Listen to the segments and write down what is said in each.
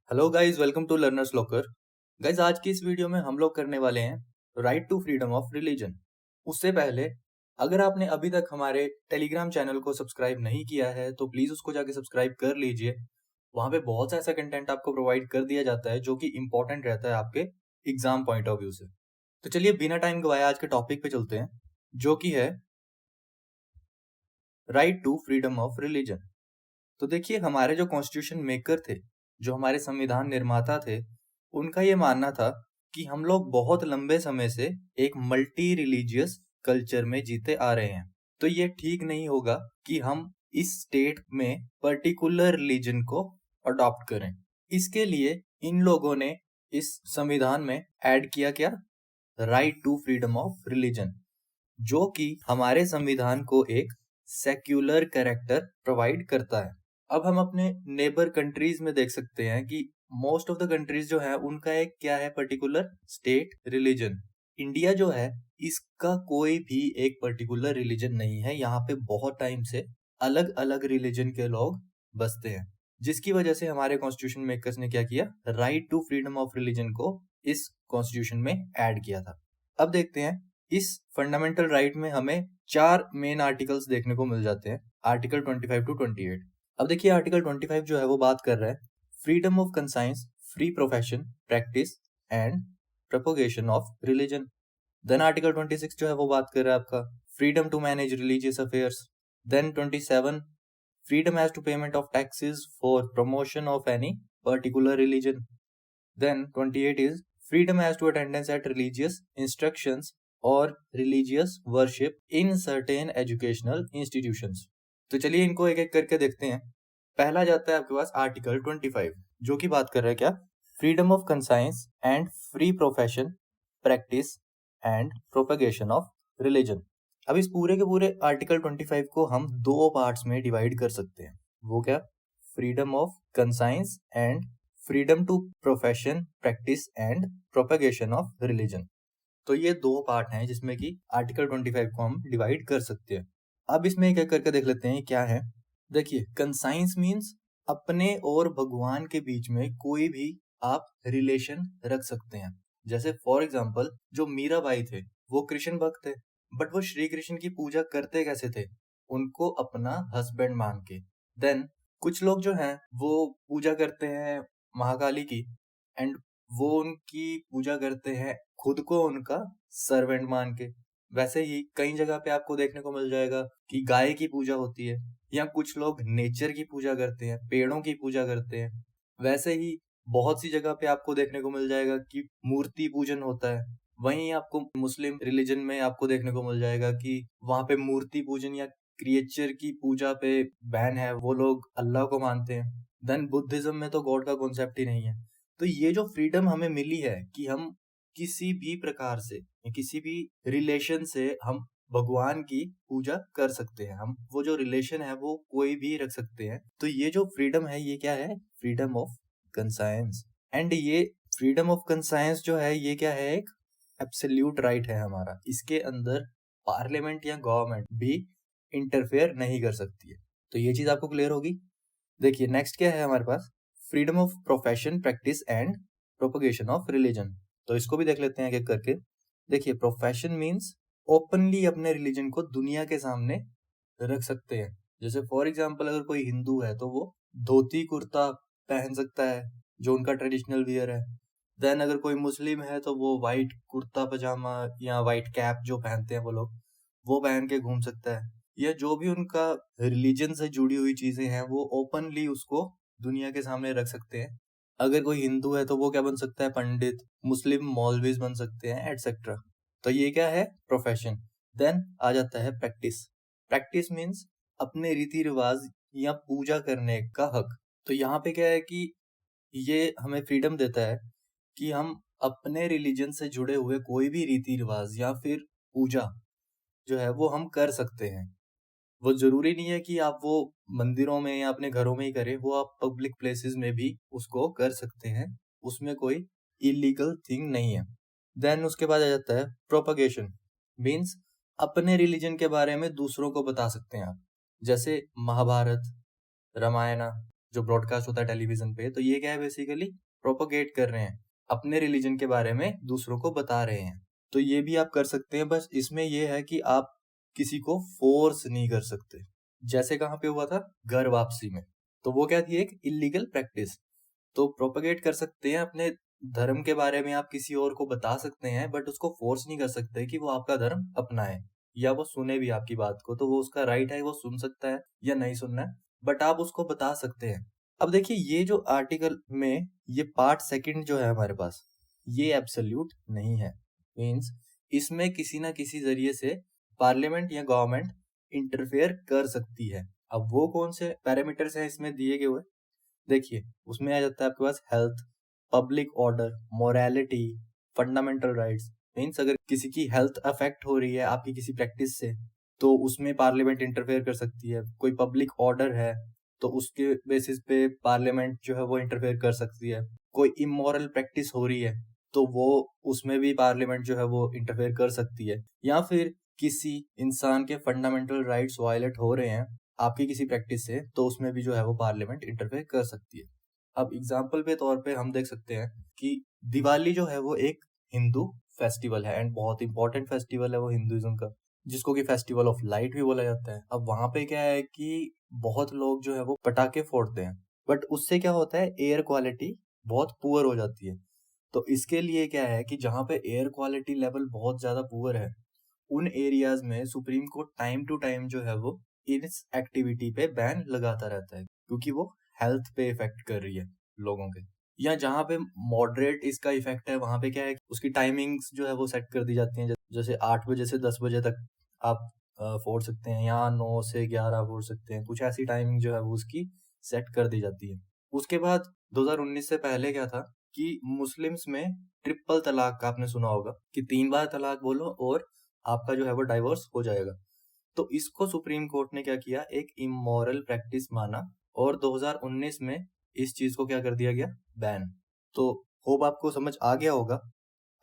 Hello guys, welcome to learners locker. Guys, आज की इस वीडियो में हम लोग करने वाले हैं right to freedom of religion. उससे पहले अगर आपने अभी तक हमारे टेलीग्राम चैनल को सब्सक्राइब नहीं किया है तो प्लीज उसको जाके सब्सक्राइब कर लीजिए। वहां पे बहुत सा ऐसा कंटेंट आपको प्रोवाइड कर दिया जाता है जो कि इंपॉर्टेंट रहता है आपके एग्जाम पॉइंट ऑफ व्यू से। तो चलिए बिना टाइम गवाए आज के टॉपिक पे चलते हैं, जो कि है right to freedom of religion. तो देखिए, हमारे जो कॉन्स्टिट्यूशन मेकर थे, जो हमारे संविधान निर्माता थे, उनका ये मानना था कि हम लोग बहुत लंबे समय से एक मल्टी रिलीजियस कल्चर में जीते आ रहे हैं। तो ये ठीक नहीं होगा कि हम इस स्टेट में पर्टिकुलर रिलीजन को अडॉप्ट करें। इसके लिए इन लोगों ने इस संविधान में ऐड किया क्या? Right to freedom of religion, जो कि हमारे संविधान को एक सेक्युलर कैरेक्टर प्रोवाइड करता है। अब हम अपने नेबर कंट्रीज में देख सकते हैं कि मोस्ट ऑफ द कंट्रीज जो है उनका एक क्या है, पर्टिकुलर स्टेट रिलीजन। इंडिया जो है इसका कोई भी एक पर्टिकुलर रिलीजन नहीं है। यहाँ पे बहुत टाइम से अलग अलग रिलीजन के लोग बसते हैं, जिसकी वजह से हमारे कॉन्स्टिट्यूशन मेकर्स ने क्या किया, right to freedom of religion को इस कॉन्स्टिट्यूशन में ऐड किया था। अब देखते हैं, इस फंडामेंटल राइट में हमें 4 मेन आर्टिकल्स देखने को मिल जाते हैं, आर्टिकल 25 टू 28। अब देखिए, आर्टिकल 25 जो है वो बात कर रहा है freedom of conscience, free profession, practice and propagation of religion. Then article 26 जो है वो बात कर रहा है आपका freedom to manage religious affairs. Then 27, freedom as to payment of taxes for promotion of any particular religion. Then 28 is freedom as to attendance at religious instructions or religious worship in certain educational institutions। तो चलिए इनको एक एक करके देखते हैं। पहला जाता है आपके पास आर्टिकल 25, जो कि बात कर रहा है क्या, freedom of conscience and free profession, practice and propagation of religion. अब इस पूरे के पूरे आर्टिकल 25 को हम दो पार्ट्स में डिवाइड कर सकते हैं। वो क्या? Freedom of conscience and freedom to profession, practice and propagation of religion. तो ये दो पार्ट हैं जिसमें कि आर्टिकल 25 को हम डिवाइड कर सकते हैं। अब इसमें एक एक करके देख लेते हैं क्या है। देखिए, कंसाइंस मीन्स अपने और भगवान के बीच में कोई भी आप रिलेशन रख सकते हैं। जैसे फॉर एग्जाम्पल, जो मीराबाई थे वो कृष्ण भक्त थे, बट वो श्री कृष्ण की पूजा करते कैसे थे? उनको अपना हस्बैंड मान के। देन कुछ लोग जो हैं वो पूजा करते हैं महाकाली की, एंड वो उनकी पूजा करते हैं खुद को उनका सर्वेंट मान के। वैसे ही कई जगह पे आपको देखने को मिल जाएगा कि गाय की पूजा होती है, या कुछ लोग नेचर की पूजा करते हैं, पेड़ों की पूजा करते हैं। वैसे ही बहुत सी जगह पे आपको देखने को मिल जाएगा कि मूर्ति पूजन होता है। वहीं आपको मुस्लिम रिलीजन में आपको देखने को मिल जाएगा कि वहां पे मूर्ति पूजन या क्रिएचर की पूजा पे बैन है, वो लोग अल्लाह को मानते हैं। देन बुद्धिज्म में तो गॉड का कॉन्सेप्ट ही नहीं है। तो ये जो फ्रीडम हमें मिली है कि हम किसी भी प्रकार से, किसी भी रिलेशन से हम भगवान की पूजा कर सकते हैं, हम वो जो रिलेशन है वो कोई भी रख सकते हैं। तो ये जो फ्रीडम है ये क्या है? Freedom of conscience. एंड ये फ्रीडम ऑफ कंसाइंस जो है ये क्या है? एक एब्सोल्यूट राइट है हमारा। इसके अंदर पार्लियामेंट या गवर्नमेंट भी इंटरफेयर नहीं कर सकती है। तो ये चीज आपको क्लियर होगी। देखिए नेक्स्ट क्या है हमारे पास, freedom of profession, practice and propagation of religion. तो इसको भी देख लेते हैं एक एक करके। देखिए, प्रोफेशन मीन्स ओपनली अपने रिलीजन को दुनिया के सामने रख सकते हैं। जैसे फॉर एग्जाम्पल, अगर कोई हिंदू है तो वो धोती कुर्ता पहन सकता है, जो उनका ट्रेडिशनल वियर है। देन अगर कोई मुस्लिम है तो वो वाइट कुर्ता पजामा या वाइट कैप जो पहनते हैं वो लोग, वो पहन के घूम सकता है। या जो भी उनका रिलीजन से जुड़ी हुई चीजें हैं वो ओपनली उसको दुनिया के सामने रख सकते हैं। अगर कोई हिंदू है तो वो क्या बन सकता है? पंडित। मुस्लिम मौलवीज बन सकते हैं, एटसेट्रा। तो ये क्या है? प्रोफेशन। देन आ जाता है प्रैक्टिस। प्रैक्टिस मीन्स अपने रीति रिवाज या पूजा करने का हक। तो यहाँ पे क्या है कि ये हमें फ्रीडम देता है कि हम अपने रिलीजन से जुड़े हुए कोई भी रीति रिवाज या फिर पूजा जो है वो हम कर सकते हैं। वो जरूरी नहीं है कि आप वो मंदिरों में या अपने घरों में ही करें, वो आप पब्लिक प्लेसेस में भी उसको कर सकते हैं। उसमें कोई इलीगल थिंग नहीं है। देन उसके बाद आ जाता है प्रोपगेशन। मीन्स अपने रिलीजन के बारे में दूसरों को बता सकते हैं आप। जैसे महाभारत, रामायण, जो ब्रॉडकास्ट होता है टेलीविजन पे, तो ये क्या है बेसिकली प्रोपोगेट कर रहे हैं, अपने रिलीजन के बारे में दूसरों को बता रहे हैं। तो ये भी आप कर सकते हैं, बस इसमें ये है कि आप किसी को फोर्स नहीं कर सकते। जैसे कहाँ पे हुआ था, घर वापसी में, तो वो क्या थी, एक इलीगल प्रैक्टिस। तो प्रोपेगेट कर सकते हैं अपने धर्म के बारे में, आप किसी और को बता सकते हैं, बट उसको फोर्स नहीं कर सकते कि वो आपका धर्म अपनाए या वो सुने भी आपकी बात को। तो वो उसका राइट है, वो सुन सकता है या नहीं सुनना है, बट आप उसको बता सकते हैं। अब देखिए, ये जो आर्टिकल में ये पार्ट सेकंड जो है हमारे पास, ये एब्सोल्यूट नहीं है। मीन्स इसमें किसी ना किसी जरिए से पार्लियामेंट या गवर्नमेंट इंटरफेयर कर सकती है। अब वो कौन से पैरामीटर्स हैं इसमें दिए गए हुए, देखिए उसमें आ जाता है आपके पास health, public order, morality, fundamental rights. Means अगर किसी की हेल्थ अफेक्ट हो रही है आपकी किसी प्रैक्टिस से, तो उसमें पार्लियामेंट इंटरफेयर कर सकती है। कोई पब्लिक ऑर्डर है तो उसके बेसिस पे पार्लियामेंट जो है वो इंटरफेयर कर सकती है। कोई इमोरल प्रैक्टिस हो रही है तो वो उसमें भी पार्लियामेंट जो है वो इंटरफेयर कर सकती है। या फिर किसी इंसान के फंडामेंटल राइट्स वायलेट हो रहे हैं आपकी किसी प्रैक्टिस से, तो उसमें भी जो है वो पार्लियामेंट इंटरफेयर कर सकती है। अब एग्जाम्पल पे तौर पे हम देख सकते हैं कि दिवाली जो है वो एक हिंदू फेस्टिवल है एंड बहुत इंपॉर्टेंट फेस्टिवल है वो हिंदुइज्म का, जिसको कि फेस्टिवल ऑफ लाइट भी बोला जाता है। अब वहां पे क्या है कि बहुत लोग जो है वो पटाखे फोड़ते हैं, बट उससे क्या होता है, एयर क्वालिटी बहुत पुअर हो जाती है। तो इसके लिए क्या है कि जहाँ पे एयर क्वालिटी लेवल बहुत ज्यादा पुअर है, उन एरियाज में Supreme Court time to time जो है वो इस एक्टिविटी पे बैन लगाता रहता है, क्योंकि वो हेल्थ पे इफेक्ट कर रही है लोगों के। या जहाँ पे मॉडरेट इसका इफेक्ट है, वहां पे क्या है, उसकी टाइमिंग्स जो है वो सेट कर दी जाती हैं। जैसे 8 बजे से 10 बजे तक आप फोड़ सकते हैं, या 9 से 11 फोड़ सकते हैं, कुछ ऐसी टाइमिंग जो है वो उसकी सेट कर दी जाती है। उसके बाद 2019 से पहले क्या था कि मुस्लिम्स में ट्रिपल तलाक का आपने सुना होगा, कि 3 बार तलाक बोलो और आपका जो है वो डाइवोर्स हो जाएगा। तो इसको सुप्रीम कोर्ट ने क्या किया, एक इमोरल प्रैक्टिस माना, और 2019 में इस चीज को क्या कर दिया गया, बैन। तो होप आपको समझ आ गया होगा।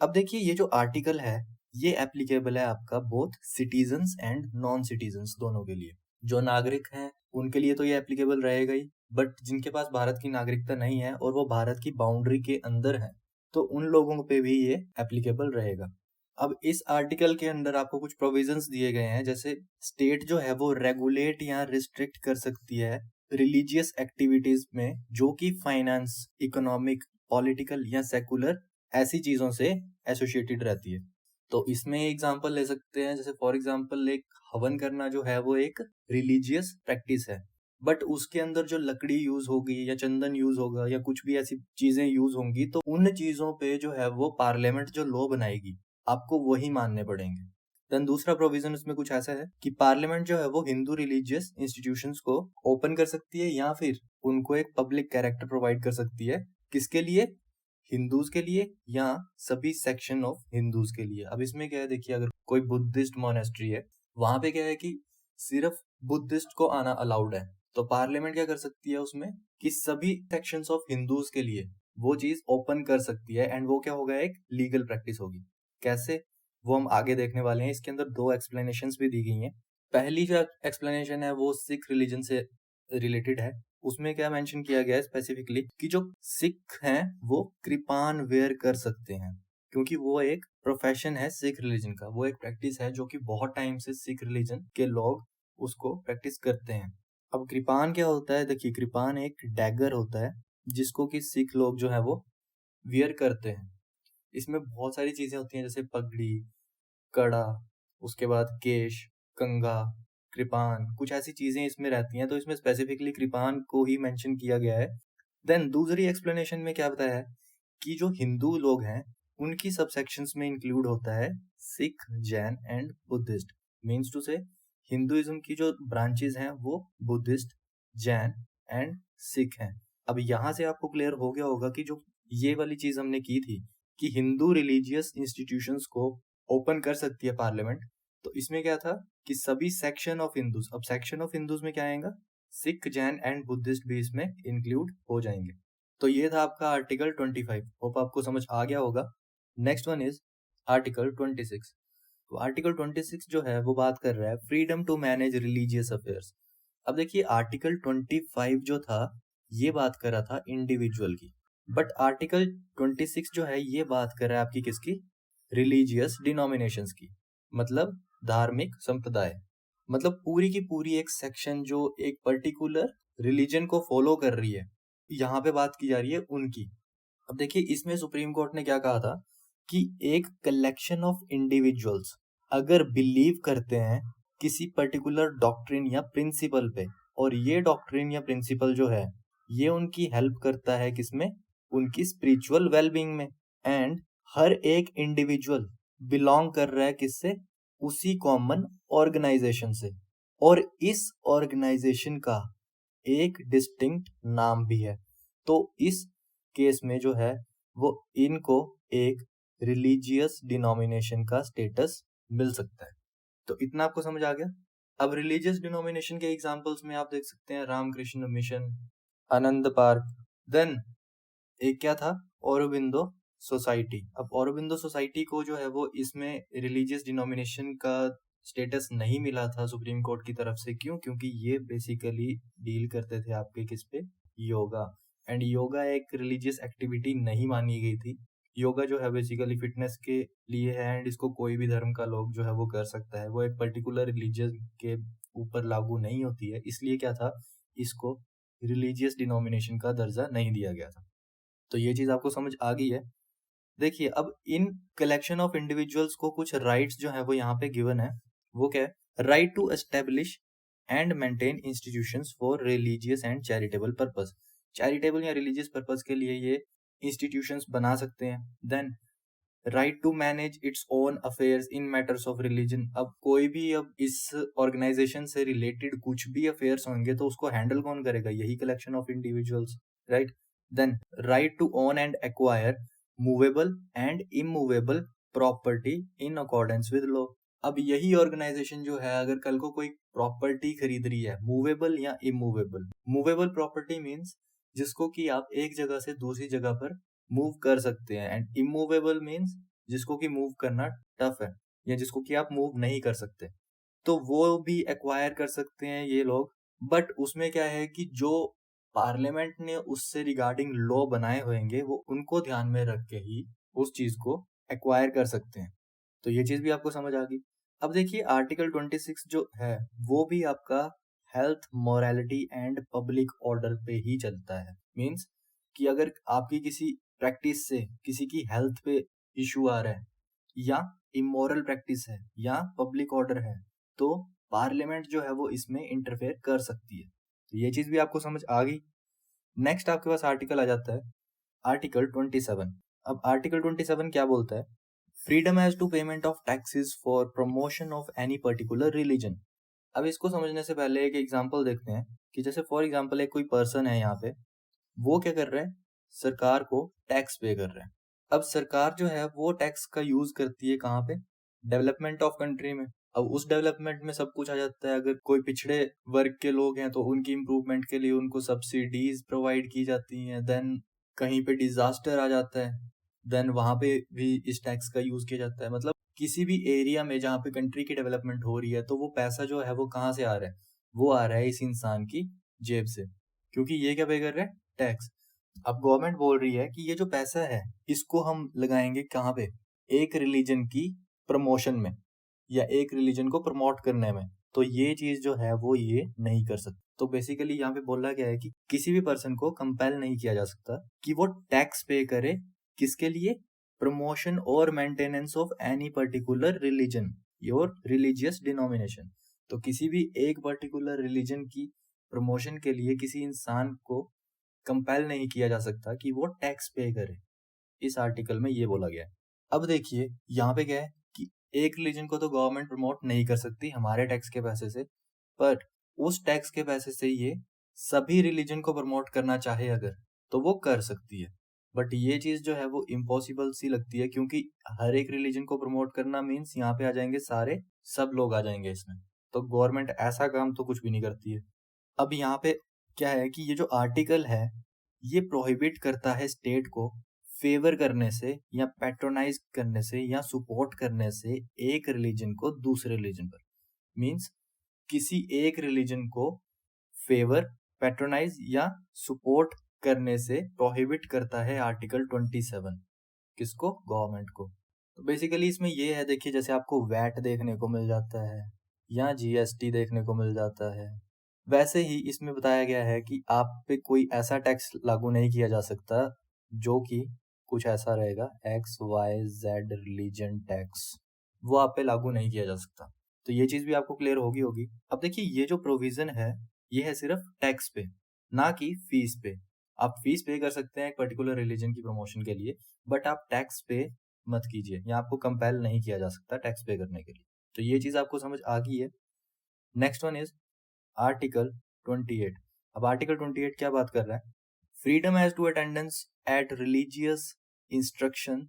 अब देखिए, ये जो आर्टिकल है ये एप्लीकेबल है आपका both citizens and non citizens दोनों के लिए। जो नागरिक हैं उनके लिए तो ये एप्लीकेबल रहेगा ही, बट जिनके पास भारत की नागरिकता नहीं है और वो भारत की बाउंड्री के अंदर है, तो उन लोगों पे भी ये एप्लीकेबल रहेगा। अब इस आर्टिकल के अंदर आपको कुछ प्रोविजंस दिए गए हैं, जैसे स्टेट जो है वो रेगुलेट या रिस्ट्रिक्ट कर सकती है रिलीजियस एक्टिविटीज में जो कि फाइनेंस, इकोनॉमिक, पॉलिटिकल या सेकुलर ऐसी चीजों से एसोसिएटेड रहती है। तो इसमें एग्जांपल ले सकते हैं, जैसे फॉर एग्जांपल एक हवन करना जो है वो एक रिलीजियस प्रैक्टिस है, बट उसके अंदर जो लकड़ी यूज होगी या चंदन यूज होगा या कुछ भी ऐसी चीजें यूज होंगी, तो उन चीजों पे जो है वो पार्लियामेंट जो लॉ बनाएगी आपको वही मानने पड़ेंगे। देन दूसरा प्रोविजन उसमें कुछ ऐसा है कि पार्लियामेंट जो है वो हिंदू रिलीजियस इंस्टीट्यूशंस को ओपन कर सकती है या फिर उनको एक पब्लिक कैरेक्टर प्रोवाइड कर सकती है। किसके लिए, हिंदूज के लिए या सभी सेक्शन ऑफ हिंदूज के लिए। अब इसमें क्या है, देखिए अगर कोई बुद्धिस्ट मोनेस्ट्री है, वहां पे क्या है कि सिर्फ बुद्धिस्ट को आना अलाउड है, तो पार्लियामेंट क्या कर सकती है उसमें कि सभी सेक्शंस ऑफ हिंदूज के लिए वो चीज ओपन कर सकती है, एंड वो क्या होगा, एक लीगल प्रैक्टिस होगी। कैसे, वो हम आगे देखने वाले हैं। इसके अंदर 2 एक्सप्लेनेशंस भी दी गई हैं। पहली जो एक्सप्लेनेशन है वो सिख रिलीजन से रिलेटेड है। उसमें क्या मेंशन किया गया है स्पेसिफिकली कि जो सिख हैं वो कृपान वेयर कर सकते हैं, क्योंकि वो एक प्रोफेशन है सिख रिलीजन का, वो एक प्रैक्टिस है जो कि बहुत टाइम से सिख रिलीजन के लोग उसको प्रैक्टिस करते हैं। अब कृपान क्या होता है, देखिए कृपान एक डैगर होता है जिसको कि सिख लोग जो है वो वियर करते हैं। इसमें बहुत सारी चीजें होती हैं, जैसे पगड़ी, कड़ा, उसके बाद केश, कंघा, कृपान, कुछ ऐसी चीजें इसमें रहती हैं, तो इसमें स्पेसिफिकली कृपान को ही मेंशन किया गया है। देन दूसरी एक्सप्लेनेशन में क्या बताया है कि जो हिंदू लोग हैं उनकी सबसेक्शंस में इंक्लूड होता है Sikh, Jain and Buddhist. Means to say Hinduism की जो ब्रांचेस हैं वो बुद्धिस्ट, जैन एंड सिख हैं। अब यहाँ से आपको क्लियर हो गया होगा कि जो ये वाली चीज हमने की थी कि हिंदू रिलीजियस इंस्टीट्यूशंस को ओपन कर सकती है पार्लियामेंट, तो इसमें क्या था कि सभी सेक्शन ऑफ हिंदूज, अब सेक्शन ऑफ हिंदूज में क्या आएगा, सिख, जैन एंड बुद्धिस्ट भी इसमें इंक्लूड हो जाएंगे। तो ये था आपका आर्टिकल 25। होप आपको समझ आ गया होगा। Next one is article 26। तो आर्टिकल 26 जो है वो बात कर रहा है freedom to manage religious affairs. अब देखिए आर्टिकल 25 जो था ये बात कर रहा था इंडिविजुअल की, बट आर्टिकल 26 जो है ये बात कर रहा है आपकी किसकी, रिलीजियस डिनोमिनेशंस की, मतलब धार्मिक संप्रदाय, मतलब पूरी की पूरी एक सेक्शन जो एक पर्टिकुलर रिलीजन को फॉलो कर रही है, यहाँ पे बात की जा रही है उनकी। अब देखिए इसमें सुप्रीम कोर्ट ने क्या कहा था कि एक कलेक्शन ऑफ इंडिविजुअल्स अगर बिलीव करते हैं किसी पर्टिकुलर डॉक्ट्रिन या प्रिंसिपल पे, और ये डॉक्ट्रिन या प्रिंसिपल जो है ये उनकी हेल्प करता है किसमें, उनकी स्पिरिचुअल वेलबींग में, एंड हर एक इंडिविजुअल बिलोंग कर रहा है किससे, उसी कॉमन ऑर्गेनाइजेशन से, और इस ऑर्गेनाइजेशन का एक डिस्टिंक्ट नाम भी है। तो इस केस में जो है वो इनको एक रिलीजियस डिनोमिनेशन का स्टेटस मिल सकता है। तो इतना आपको समझ आ गया। अब रिलीजियस डिनोमिनेशन के एग्जांपल्स में आप देख सकते हैं रामकृष्ण मिशन, आनंद पार्क, देन एक क्या था, औरोबिंदो सोसाइटी। अब औरोबिंदो सोसाइटी को जो है वो इसमें रिलीजियस डिनोमिनेशन का स्टेटस नहीं मिला था सुप्रीम कोर्ट की तरफ से। क्यों? क्योंकि ये बेसिकली डील करते थे आपके किस पे, योगा, एंड योगा एक रिलीजियस एक्टिविटी नहीं मानी गई थी। योगा जो है बेसिकली फिटनेस के लिए है, एंड इसको कोई भी धर्म का लोग जो है वो कर सकता है, वो एक पर्टिकुलर रिलीजियस के ऊपर लागू नहीं होती है, इसलिए क्या था, इसको रिलीजियस डिनोमिनेशन का दर्जा नहीं दिया गया था। तो ये चीज आपको समझ आ गई है। देखिए अब इन कलेक्शन ऑफ इंडिविजुअल्स को कुछ राइट्स जो है वो यहाँ पे गिवन है। वो क्या है, right to establish and maintain institutions for religious and charitable purpose. Charitable या रिलीजियस पर्पस के लिए ये इंस्टीट्यूशंस बना सकते हैं। Then right to manage its own affairs in matters of religion. अब कोई भी अब इस ऑर्गेनाइजेशन से रिलेटेड कुछ भी अफेयर्स होंगे तो उसको हैंडल कौन करेगा, यही collection of individuals, right. Then right to own and acquire movable and immovable property in accordance with law. अब यही ऑर्गेनाइजेशन जो है अगर कल को कोई प्रॉपर्टी खरीद रही है, मूवेबल या इमूवेबल, मूवेबल प्रॉपर्टी मीन्स जिसको कि आप एक जगह से दूसरी जगह पर मूव कर सकते हैं, एंड इमूवेबल मीन्स जिसको कि मूव करना टफ है या जिसको कि आप मूव नहीं कर सकते, तो वो भी एक्वायर कर सकते हैं ये लोग। बट उसमें क्या है कि जो पार्लियामेंट ने उससे रिगार्डिंग लॉ बनाए होंगे वो उनको ध्यान में रख के ही उस चीज को एक्वायर कर सकते हैं। तो ये चीज भी आपको समझ आ गई। अब देखिए आर्टिकल 26 जो है वो भी आपका health, morality and public order पे ही चलता है। मीन्स कि अगर आपकी किसी प्रैक्टिस से किसी की हेल्थ पे इशू आ रहा है, या इमोरल प्रैक्टिस है, या पब्लिक ऑर्डर है, तो पार्लियामेंट जो है वो इसमें इंटरफेयर कर सकती है। तो ये चीज भी आपको समझ आ गई। नेक्स्ट आपके पास आर्टिकल आ जाता है आर्टिकल 27। अब आर्टिकल 27 क्या बोलता है, freedom as to payment of taxes for promotion of any particular religion. अब इसको समझने से पहले एक एग्जांपल देखते हैं कि जैसे फॉर एग्जांपल एक कोई पर्सन है यहाँ पे, वो क्या कर रहा है, सरकार को टैक्स पे कर रहा है। अब सरकार जो है वो टैक्स का यूज करती है कहाँ पे, डेवलपमेंट ऑफ कंट्री में। अब उस डेवलपमेंट में सब कुछ आ जाता है। अगर कोई पिछड़े वर्ग के लोग हैं तो उनकी इम्प्रूवमेंट के लिए उनको सब्सिडीज प्रोवाइड की जाती हैं। देन कहीं पे डिजास्टर आ जाता है, देन वहां पे भी इस टैक्स का यूज किया जाता है। मतलब किसी भी एरिया में जहाँ पे कंट्री की डेवलपमेंट हो रही है तो वो पैसा जो है वो कहाँ से आ रहा है, वो आ रहा है इस इंसान की जेब से, क्योंकि ये क्या पे कर रहा है, टैक्स। अब गवर्नमेंट बोल रही है कि ये जो पैसा है इसको हम लगाएंगे कहाँ पे, एक रिलीजन की प्रमोशन में या एक रिलीजन को प्रमोट करने में। तो ये चीज जो है वो ये नहीं कर सकते। तो बेसिकली यहाँ पे बोला गया है कि किसी भी पर्सन को कंपेल नहीं किया जा सकता कि वो टैक्स पे करे, किसके लिए, प्रमोशन और maintenance of any particular religion और रिलीजियस डिनोमिनेशन। तो किसी भी एक पर्टिकुलर रिलीजन की प्रमोशन के लिए किसी इंसान को कंपेल नहीं किया जा सकता कि वो टैक्स पे करे। इस आर्टिकल में ये बोला गया है। अब देखिए यहाँ पे क्या है कि एक रिलीजन को तो गवर्नमेंट प्रमोट नहीं कर सकती हमारे टैक्स के पैसे से, पर उस टैक्स के पैसे से ये सभी रिलीजन को प्रमोट करना चाहे अगर, तो वो कर सकती है। बट ये चीज जो है वो इम्पॉसिबल सी लगती है, क्योंकि हर एक रिलीजन को प्रमोट करना मीन्स यहाँ पे आ जाएंगे सारे, सब लोग आ जाएंगे इसमें। तो गवर्नमेंट ऐसा काम तो कुछ भी नहीं करती है। अब यहाँ पे क्या है कि ये जो आर्टिकल है ये प्रोहिबिट करता है स्टेट को फेवर करने से या पैट्रोनाइज करने से या सपोर्ट करने से एक रिलीजन को दूसरे रिलीजन पर। मींस किसी एक रिलीजन को फेवर, पैट्रोनाइज या सपोर्ट करने से प्रोहिबिट करता है आर्टिकल 27। किसको? गवर्नमेंट को। तो बेसिकली इसमें ये है, देखिए जैसे आपको वैट देखने को मिल जाता है या जीएसटी देखने को मिल जाता है, वैसे ही इसमें बताया गया है कि आप पे कोई ऐसा टैक्स लागू नहीं किया जा सकता जो कि कुछ ऐसा रहेगा, XYZ रिलीजन टैक्स, वो आप पे लागू नहीं किया जा सकता। तो ये चीज भी आपको क्लियर होगी। अब देखिए ये जो प्रोविजन है ये है सिर्फ टैक्स पे, ना कि फीस पे। आप फीस पे कर सकते हैं एक पर्टिकुलर रिलीजन की प्रमोशन के लिए, बट आप टैक्स पे मत कीजिए, या आपको कंपेल नहीं किया जा सकता टैक्स पे करने के लिए। तो ये चीज आपको समझ आ गई है। Next one is article 28। अब आर्टिकल 28 क्या बात कर रहा है? Freedom as to attendance at religious instruction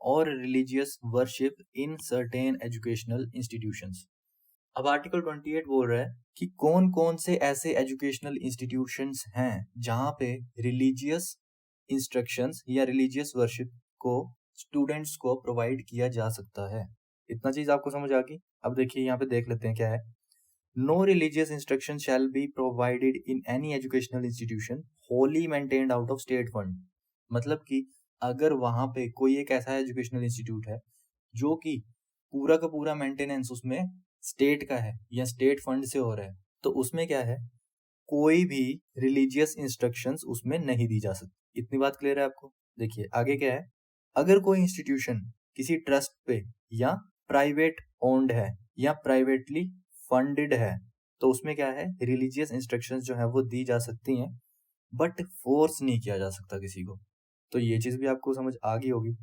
or religious worship in certain educational institutions. अब आर्टिकल 28 बोल रहा है कि कौन कौन से ऐसे एजुकेशनल इंस्टीट्यूशंस हैं जहां पे रिलीजियस इंस्ट्रक्शंस या रिलीजियस वर्शिप को स्टूडेंट्स को प्रोवाइड किया जा सकता है। इतना चीज आपको समझ आ गई। अब देखिए यहाँ पे देख लेते हैं क्या है। No religious instruction shall be provided in any educational institution wholly maintained out of state fund. मतलब कि अगर वहां पे कोई एक ऐसा एजुकेशनल इंस्टीट्यूट है जो कि पूरा का पूरा मेंटेनेंस उसमें स्टेट का है या स्टेट फंड से हो रहा है, तो उसमें क्या है, कोई भी रिलीजियस इंस्ट्रक्शंस उसमें नहीं दी जा सकती। इतनी बात क्लियर है आपको? देखिए आगे क्या है। अगर कोई इंस्टीट्यूशन किसी ट्रस्ट पे या प्राइवेट ओन्ड है या प्राइवेटली फंडेड है, तो उसमें क्या है, रिलीजियस इंस्ट्रक्शंस जो है वो दी जा सकती हैं, बट फोर्स नहीं किया जा सकता किसी को। तो ये चीज भी आपको समझ आ गई होगी।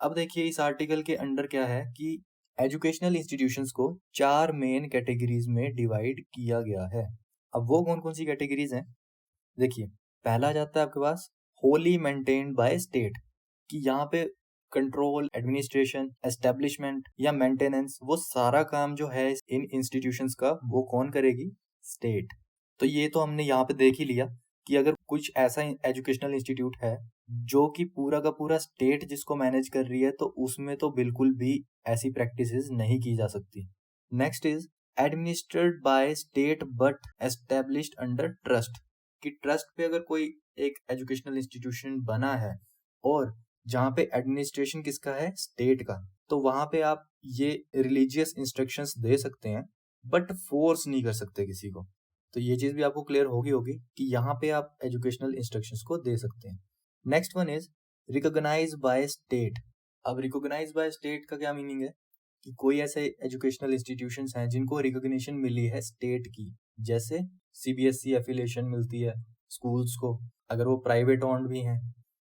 अब देखिए इस आर्टिकल के अंडर क्या है कि एजुकेशनल इंस्टीट्यूशंस को 4 मेन कैटेगरीज में डिवाइड किया गया है। अब वो कौन कौन सी कैटेगरीज हैं? देखिए पहला जाता है आपके पास होली मेंटेन्ड बाय स्टेट, कि यहाँ पे कंट्रोल, एडमिनिस्ट्रेशन, एस्टेब्लिशमेंट या मेंटेनेंस, वो सारा काम जो है इन इंस्टीट्यूशंस का वो कौन करेगी? स्टेट। तो ये तो हमने यहाँ पे देख ही लिया कि अगर कुछ ऐसा एजुकेशनल इंस्टीट्यूट है जो कि पूरा का पूरा स्टेट जिसको मैनेज कर रही है, तो उसमें तो बिल्कुल भी ऐसी प्रैक्टिसेस नहीं की जा सकती। Next is administered by state but established under trust, कि ट्रस्ट पे अगर कोई एक एजुकेशनल इंस्टीट्यूशन बना है और जहाँ पे एडमिनिस्ट्रेशन किसका है? स्टेट का, तो वहां पे आप ये रिलीजियस इंस्ट्रक्शंस दे सकते हैं बट फोर्स नहीं कर सकते किसी को। तो ये चीज भी आपको क्लियर होगी कि यहाँ पे आप एजुकेशनल इंस्ट्रक्शंस को दे सकते हैं। Next one is recognised by state. अब रिकॉग्नाइज बाय स्टेट का क्या मीनिंग है? कि कोई ऐसे एजुकेशनल इंस्टीट्यूशंस हैं जिनको रिकॉग्निशन मिली है स्टेट की, जैसे सीबीएसई एफिलिएशन मिलती है स्कूल्स को, अगर वो प्राइवेट ओन्ड भी हैं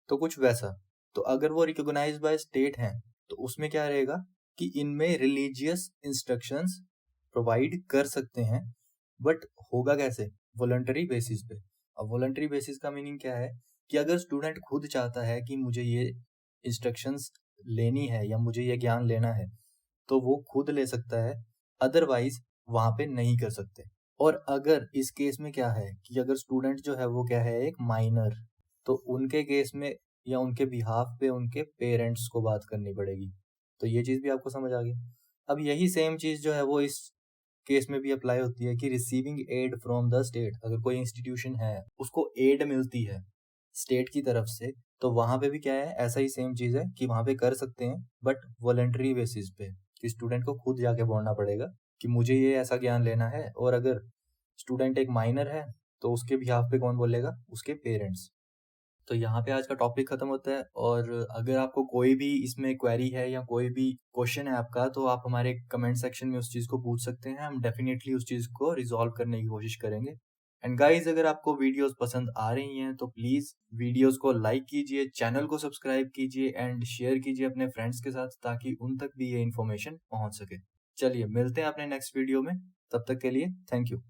तो कुछ वैसा। तो अगर वो रिकॉग्नाइज बाय स्टेट हैं तो उसमें क्या रहेगा कि इनमें रिलीजियस इंस्ट्रक्शंस प्रोवाइड कर सकते हैं, बट होगा कैसे? वॉलंटरी बेसिस पे। अब वॉलंटरी बेसिस का मीनिंग क्या है कि अगर स्टूडेंट खुद चाहता है कि मुझे ये इंस्ट्रक्शंस लेनी है या मुझे ये ज्ञान लेना है, तो वो खुद ले सकता है, अदरवाइज वहां पे नहीं कर सकते। और अगर इस केस में क्या है कि अगर स्टूडेंट जो है वो क्या है, एक माइनर, तो उनके केस में या उनके बिहाफ पे उनके पेरेंट्स को बात करनी पड़ेगी। तो ये चीज भी आपको समझ आ गई। अब यही सेम चीज जो है वो इस केस में भी अप्लाई होती है कि receiving aid from the state. अगर कोई इंस्टीट्यूशन है उसको एड मिलती है स्टेट की तरफ से, तो वहां पे भी क्या है, ऐसा ही सेम चीज है कि वहां पे कर सकते हैं, बट वॉलंटरी बेसिस पे, कि स्टूडेंट को खुद जाके बोलना पड़ेगा कि मुझे ये ऐसा ज्ञान लेना है। और अगर स्टूडेंट एक माइनर है तो उसके बिहाफ पे कौन बोलेगा? उसके पेरेंट्स। तो यहाँ पे आज का टॉपिक खत्म होता है। और अगर आपको कोई भी इसमें क्वेरी है या कोई भी क्वेश्चन है आपका, तो आप हमारे कमेंट सेक्शन में उस चीज़ को पूछ सकते हैं। हम डेफिनेटली उस चीज़ को रिजॉल्व करने की कोशिश करेंगे। एंड गाइज, अगर आपको वीडियोस पसंद आ रही हैं तो प्लीज़ वीडियोस को लाइक कीजिए, चैनल को सब्सक्राइब कीजिए एंड शेयर कीजिए अपने फ्रेंड्स के साथ, ताकि उन तक भी ये इन्फॉर्मेशन पहुंच सके। चलिए मिलते हैं अपने नेक्स्ट वीडियो में, तब तक के लिए थैंक यू।